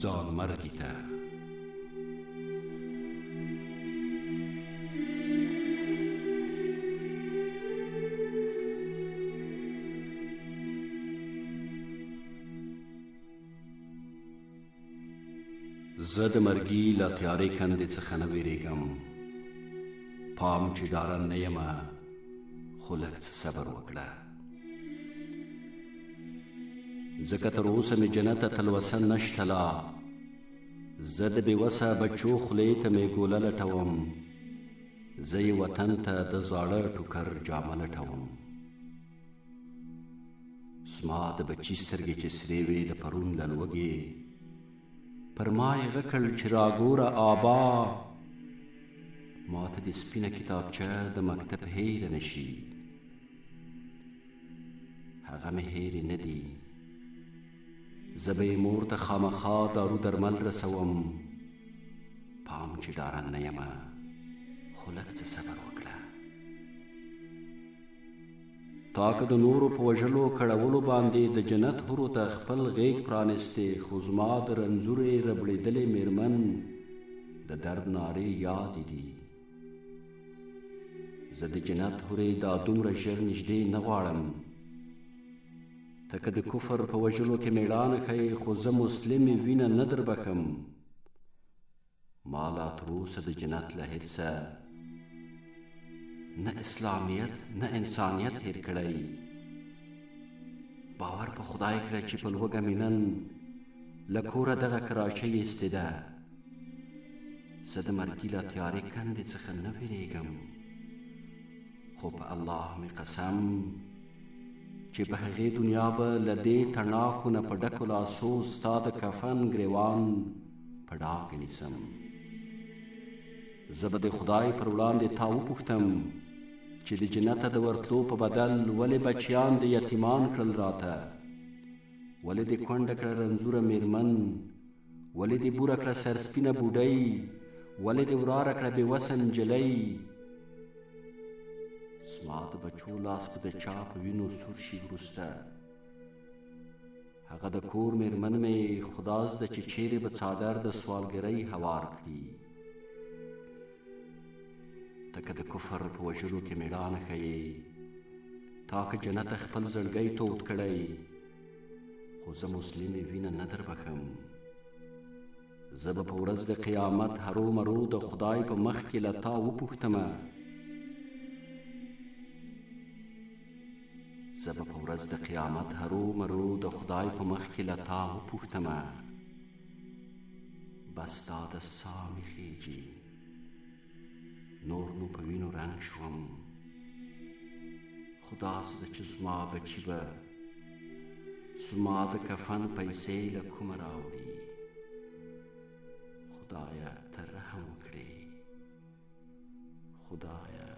ځانمرګي ته. زه د مرګي له تیارې کندې څخه نه ویرېږم، پام چې ډارن نه یمه، خو لږ څه صبر وکړه، ځکه تر اوسه مې جنت ته تلوسه نشته لا. زه د بېوسه بچو خولې ته مې ګوله لټوم، زه یې وطن ته د زاړه ټوکر جامه لټوم. زما د بچي سترګې چې سرې وې د پرون له لوږې، پر ما یې غکړ چې راګوره آبا، ما ته د سپینه کتابچه د مکتب هیره نشي، هغه مې هیرې نه دي. زه به یې مور ته خامخا دارو درمل رسوم، پام چې ډارن نه یمه، خو لږ څه صبر وکړه. تا که د نورو په وژلو کړولو باندې د جنت حورو ته خپل غیږ پرانستې، خو زما د رنځورې ربړېدلې میرمن د درد نارې یادې دي. زه د جنت حورې دا دومره ژر نږدې نه غواړم، ته که د کفر په وژلو کې میړانه ښیې، خو زه مسلمې وینه نه در بخم. ما لا تر اوسه د جنت له هېڅه نه اسلامیت نه انسانیت هیر کړی. باور په خدای کړه چې په لوږه مې نن له کوره دغه کراچۍ ایستېده. زه د مرګي له تیارې کندې څخه نه ویرېږم، خو په الله مې قسم چې په هغې دنیا به له دې تڼاکو نه په ډکو لاسو ستا د کفن ګریوان په ډاګ نیسم. زه به د خدای پر وړاندې تا وپوښتم چې د جنته د ورتلو په بدل ولې بچیان د یتیمان کړل راته، ولې دې کونډه کړه رنځوره میرمن، ولې دې بوره کړه سرسپینه بوډۍ، ولې دې وراره کړه بېوسه نجلۍ. زما د بچو لاس به د چا په وینو سور شي وروسته، هغه د کور میرمن مې خدا زده چې چیرې به څادر د سوالګرۍ هوار کړي. ته که د کفر په وژلو کې میړانه ښیې، تا که جنت خپل زړګی تود کړی، خو زه مسلمې وینه نه در بخم. زه به په ورځ د قیامت هرو مرو د خدای په مخ کې له تا وپوښتمه، زه به په ورځ د قیامت هرو مرو د خدای په مخ کې له تا وپوښتمه، بس دا د ساه مې خیجي، نور نو په وینو رنګ شوم. خدا زده چې زما بچي به زما د کفن پیسې له کومه راوړي. خدایه ته رحم وکړې، خدایه